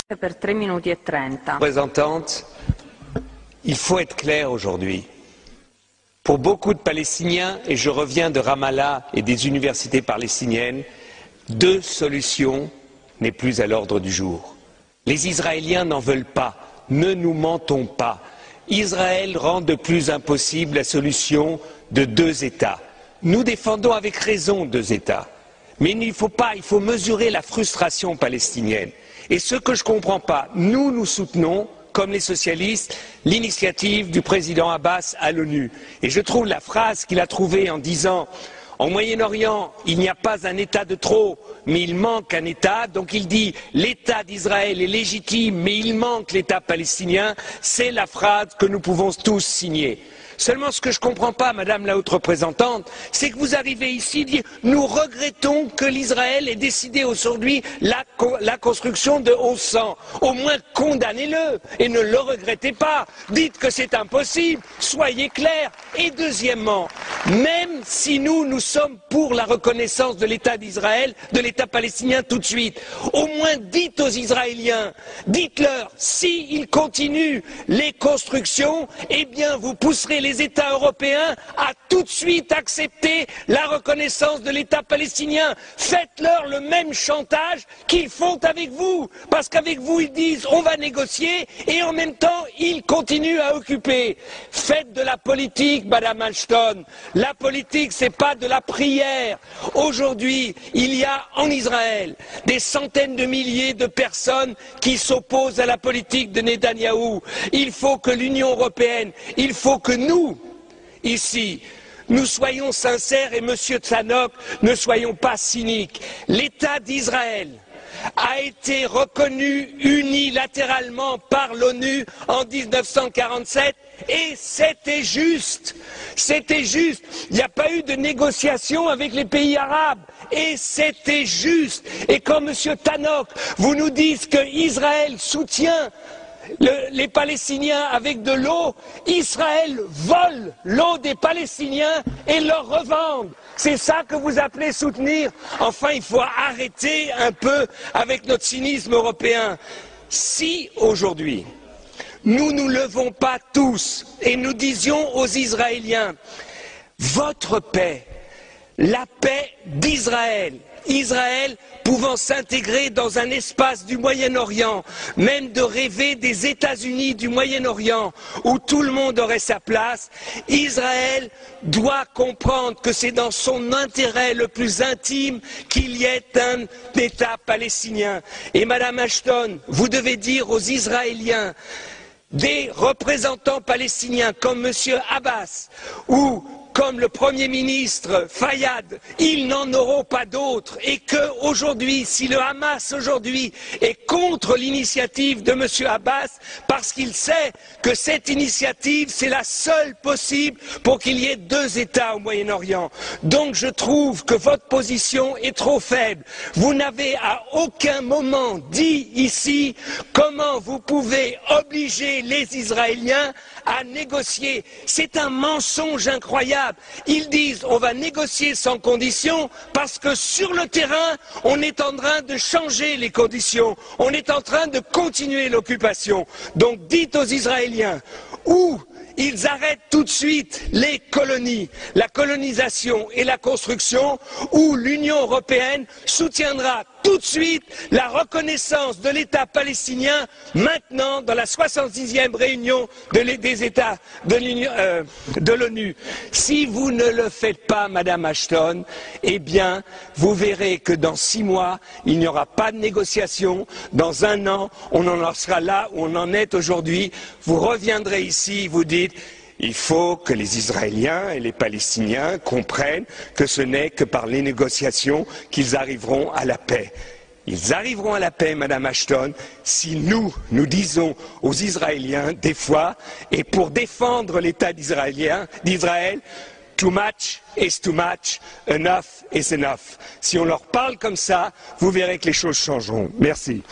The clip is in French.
Per 3 minuti e 30. Représentante, il faut être clair aujourd'hui. Pour beaucoup de Palestiniens, et je reviens de Ramallah et des universités palestiniennes, deux solutions n'est plus à l'ordre du jour. Les Israéliens n'en veulent pas, ne nous mentons pas. Israël rend de plus impossible la solution de deux États. Nous défendons avec raison deux États. Mais il faut mesurer la frustration palestinienne. Et ce que je ne comprends pas, nous soutenons, comme les socialistes, l'initiative du président Abbas à l'ONU. Et je trouve la phrase qu'il a trouvée en disant « En Moyen-Orient, il n'y a pas un État de trop, mais il manque un État. » Donc il dit « L'État d'Israël est légitime, mais il manque l'État palestinien. » C'est la phrase que nous pouvons tous signer. Seulement, ce que je ne comprends pas, Madame la Haute Représentante, c'est que vous arrivez ici et dites « Nous regrettons que l'Israël ait décidé aujourd'hui la construction de 1100. Au moins, condamnez-le et ne le regrettez pas. Dites que c'est impossible. Soyez clairs. Et deuxièmement, même si nous sommes pour la reconnaissance de l'État d'Israël, de l'État palestinien tout de suite, au moins dites aux Israéliens, dites-leur, s'ils continuent les constructions, eh bien vous pousserez les États européens à tout de suite accepter la reconnaissance de l'État palestinien. Faites-leur le même chantage qu'ils font avec vous. Parce qu'avec vous, ils disent on va négocier et en même temps, ils continuent à occuper. Faites de la politique, Madame Ashton. La politique, c'est pas de la prière. Aujourd'hui, il y a en Israël des centaines de milliers de personnes qui s'opposent à la politique de Netanyahou. Il faut que l'Union européenne, il faut que nous, ici, nous soyons sincères et Monsieur Tzanok, ne soyons pas cyniques. L'État d'Israël a été reconnu unilatéralement par l'ONU en 1947 et c'était juste. C'était juste. Il n'y a pas eu de négociation avec les pays arabes et c'était juste. Et quand Monsieur Tannock, vous nous dites qu'Israël soutient les Palestiniens avec de l'eau, Israël vole l'eau des Palestiniens et leur revend. C'est ça que vous appelez soutenir? Enfin, il faut arrêter un peu avec notre cynisme européen. Si aujourd'hui, nous nous levons pas tous et nous disions aux Israéliens, votre paix, la paix d'Israël, Israël pouvant s'intégrer dans un espace du Moyen-Orient, même de rêver des États-Unis du Moyen-Orient, où tout le monde aurait sa place, Israël doit comprendre que c'est dans son intérêt le plus intime qu'il y ait un État palestinien. Et Madame Ashton, vous devez dire aux Israéliens, des représentants palestiniens comme M. Abbas ou comme le Premier ministre Fayyad, ils n'en auront pas d'autres et qu'aujourd'hui, si le Hamas aujourd'hui est contre l'initiative de M. Abbas, parce qu'il sait que cette initiative, c'est la seule possible pour qu'il y ait deux États au Moyen-Orient. Donc je trouve que votre position est trop faible. Vous n'avez à aucun moment dit ici comment vous pouvez obliger les Israéliens à négocier. C'est un mensonge incroyable. Ils disent on va négocier sans conditions parce que sur le terrain, on est en train de changer les conditions. On est en train de continuer l'occupation. Donc dites aux Israéliens où ils arrêtent tout de suite les colonies, la colonisation et la construction, où l'Union européenne soutiendra tout de suite la reconnaissance de l'État palestinien maintenant dans la 66e réunion des États de l'ONU. Si vous ne le faites pas, Madame Ashton, eh bien, vous verrez que dans 6 mois, il n'y aura pas de négociation. Dans 1 an, on en sera là où on en est aujourd'hui. Vous reviendrez ici, vous dites il faut que les Israéliens et les Palestiniens comprennent que ce n'est que par les négociations qu'ils arriveront à la paix. Ils arriveront à la paix, Madame Ashton, si nous disons aux Israéliens, des fois, et pour défendre l'État d'Israël, too much is too much, enough is enough. Si on leur parle comme ça, vous verrez que les choses changeront. Merci.